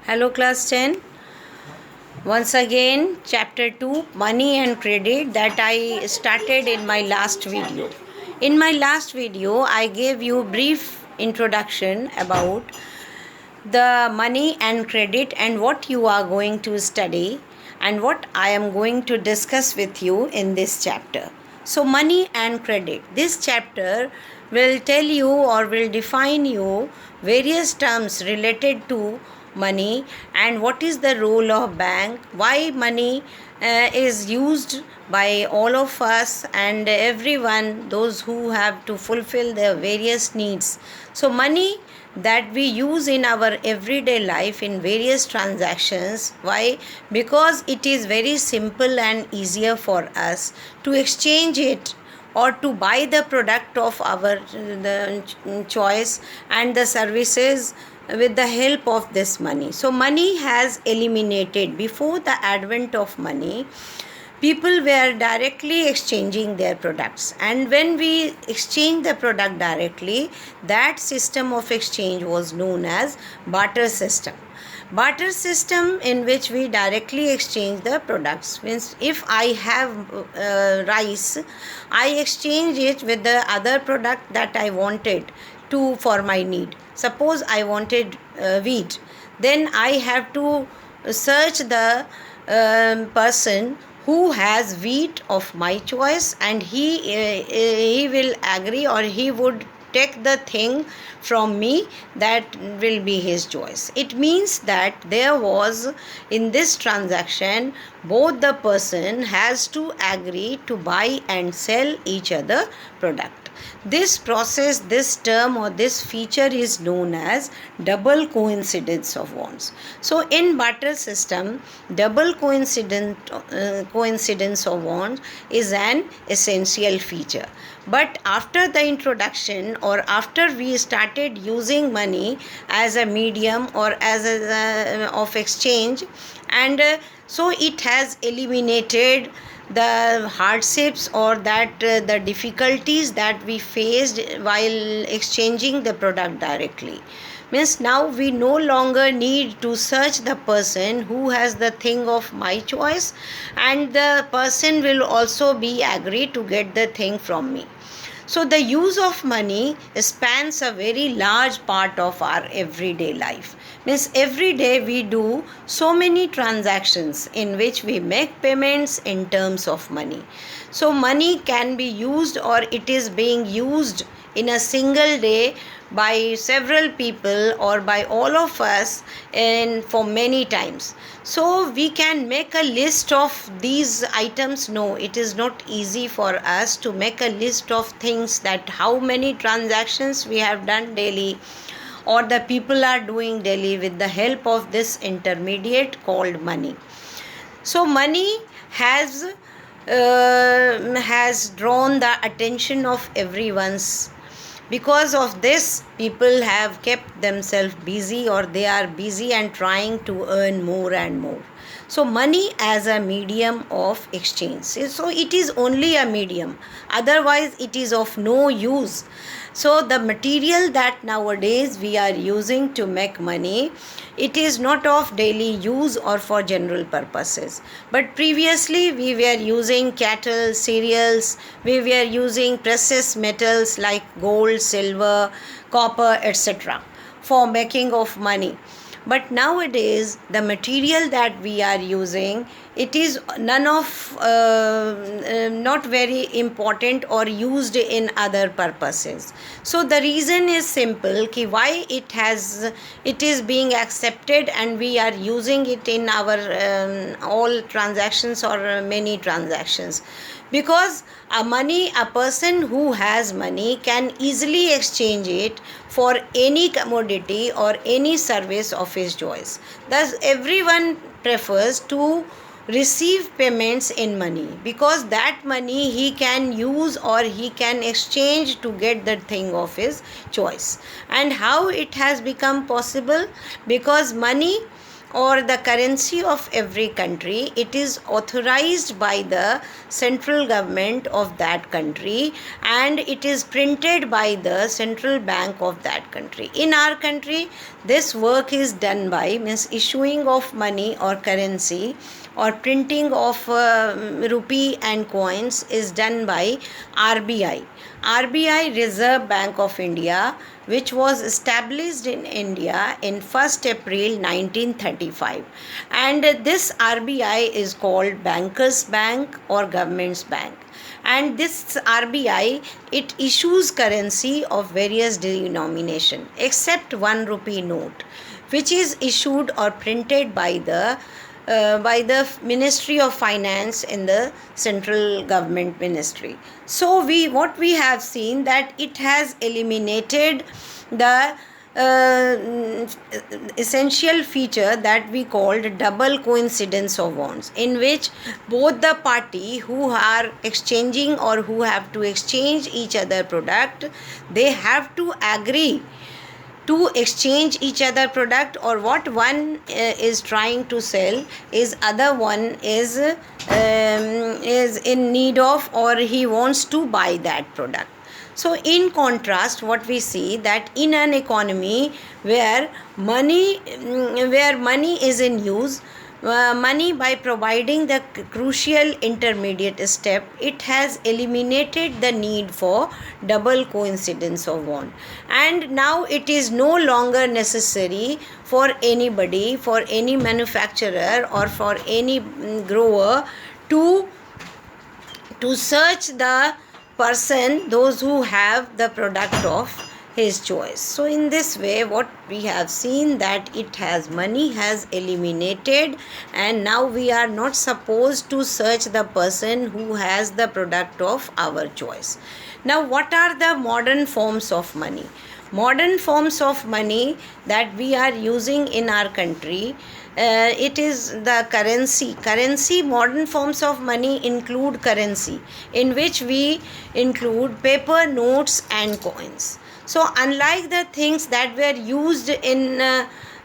Hello class 10. Once again chapter 2 money and credit that I started in my last video. In my last video I gave you brief introduction about the money and credit and what you are going to study and what I am going to discuss with you in this chapter. So money and credit. This chapter will tell you or will define you various terms related to money and what is the role of bank, why money is used by all of us and everyone, those who have to fulfill their various needs. So money that we use in our everyday life in various transactions. Why? Because it is very simple and easier for us to exchange it or to buy the product of our choice and the services with the help of this money. So money has eliminated, before the advent of money, people were directly exchanging their products, and when we exchange the product directly, that system of exchange was known as barter system, in which we directly exchange the products. Means if I have rice, I exchange it with the other product that I wanted to for my need. Suppose I wanted wheat, then I have to search the person who has wheat of my choice, and he will agree or he would take the thing from me that will be his choice. It means that there was, in this transaction, both the person has to agree to buy and sell each other product. This process, this term or this feature is known as double coincidence of wants. So in barter system, double coincidence of wants is an essential feature. But after the introduction or after we started using money as a medium or as a of exchange, and so it has eliminated the hardships or that the difficulties that we faced while exchanging the product directly. Means now we no longer need to search the person who has the thing of my choice, and the person will also be agree to get the thing from me. So the use of money spans a very large part of our everyday life. Means every day we do so many transactions in which we make payments in terms of money. So money can be used or it is being used in a single day by several people or by all of us and for many times. So we can make a list of these items. No, it is not easy for us to make a list of things, that how many transactions we have done daily or the people are doing daily with the help of this intermediate called money. So money has drawn the attention of everyone's. Because of this, people have kept themselves busy or they are busy and trying to earn more and more. So money as a medium of exchange. So it is only a medium. Otherwise it is of no use. So the material that nowadays we are using to make money, it is not of daily use or for general purposes. But previously we were using cattle, cereals, we were using precious metals like gold, silver, copper, etc. for making of money. But nowadays the material that we are using, it is none of not very important or used in other purposes. So the reason is simple ki why it is being accepted and we are using it in our all transactions or many transactions. Because a person who has money can easily exchange it for any commodity or any service of his choice. Thus everyone prefers to receive payments in money, because that money he can use or he can exchange to get the thing of his choice. And how it has become possible? Because money or the currency of every country, it is authorized by the central government of that country, and it is printed by the central bank of that country. In our country, this work is done by, means issuing of money or currency or printing of rupee and coins is done by RBI. RBI, Reserve Bank of India, which was established in India in 1st April 1935. And this RBI is called Bankers Bank or Government's Bank. And this RBI, it issues currency of various denomination except 1 rupee note, which is issued or printed by the Ministry of Finance in the central government ministry. So what we have seen that it has eliminated the essential feature that we called double coincidence of bonds, in which both the party who are exchanging or who have to exchange each other product, they have to agree to exchange each other product, or what one is trying to sell is other one is in need of, or he wants to buy that product. So in contrast, what we see that in an economy where money is in use, money, by providing the crucial intermediate step, it has eliminated the need for double coincidence of bond, and now it is no longer necessary for anybody, for any manufacturer or for any grower to search the person, those who have the product of his choice. So in this way, what we have seen that it has, money has eliminated, and now we are not supposed to search the person who has the product of our choice. Now, what are the modern forms of money? Modern forms of money that we are using in our country, it is the currency. Modern forms of money include currency, in which we include paper, notes and coins. So unlike the things that were used in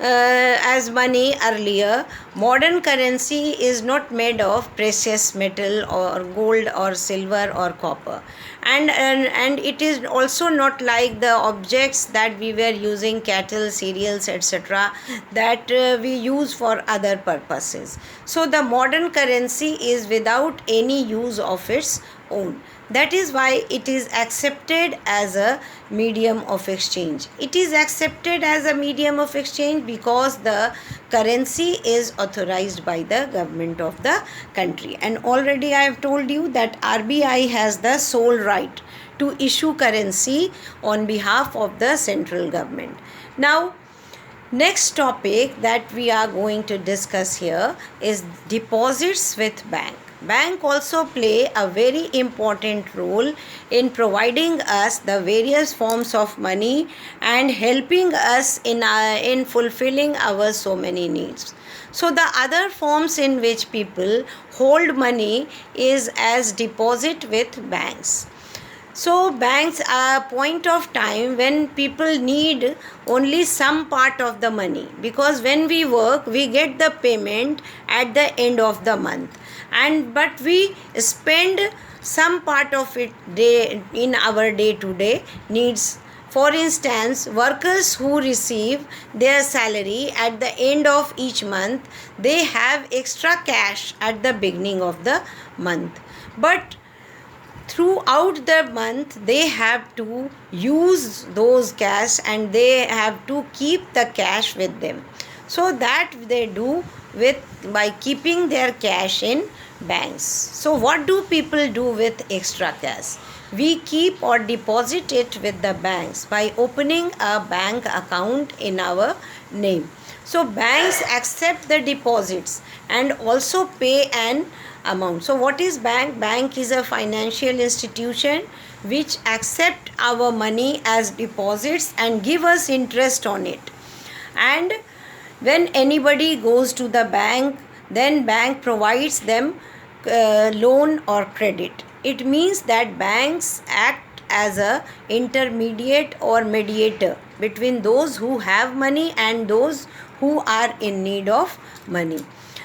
as money earlier, modern currency is not made of precious metal or gold or silver or copper, and it is also not like the objects that we were using, cattle, cereals, etc., that we use for other purposes. So the modern currency is without any use of its own. That is why it is accepted as a medium of exchange. It is accepted as a medium of exchange because the currency is authorized by the government of the country. And already I have told you that RBI has the sole right to issue currency on behalf of the central government. Now, next topic that we are going to discuss here is deposits with bank. Bank also play a very important role in providing us the various forms of money and helping us in fulfilling our so many needs. So the other forms in which people hold money is as deposit with banks. So banks are a point of time when people need only some part of the money, because when we work we get the payment at the end of the month, but we spend some part of it in our day-to-day needs. For instance, workers who receive their salary at the end of each month, they have extra cash at the beginning of the month, but throughout the month they have to use those cash and they have to keep the cash with them. So that they do by keeping their cash in banks. So what do people do with extra cash? We keep or deposit it with the banks by opening a bank account in our name. So banks accept the deposits and also pay an amount. So what is bank? Bank is a financial institution which accept our money as deposits and give us interest on it. And when anybody goes to the bank, then bank provides them loan or credit. It means that banks act as a intermediate or mediator between those who have money and those who are in need of money.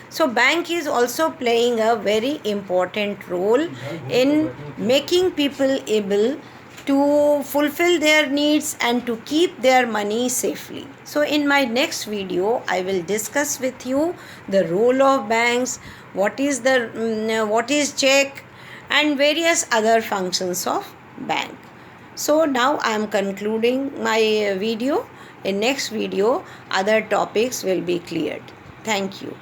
So bank is also playing a very important role in making people able to fulfill their needs and to keep their money safely. So in my next video I will discuss with you the role of banks, what is what is check, and various other functions of bank. So now I am concluding my video. In next video other topics will be cleared. Thank you.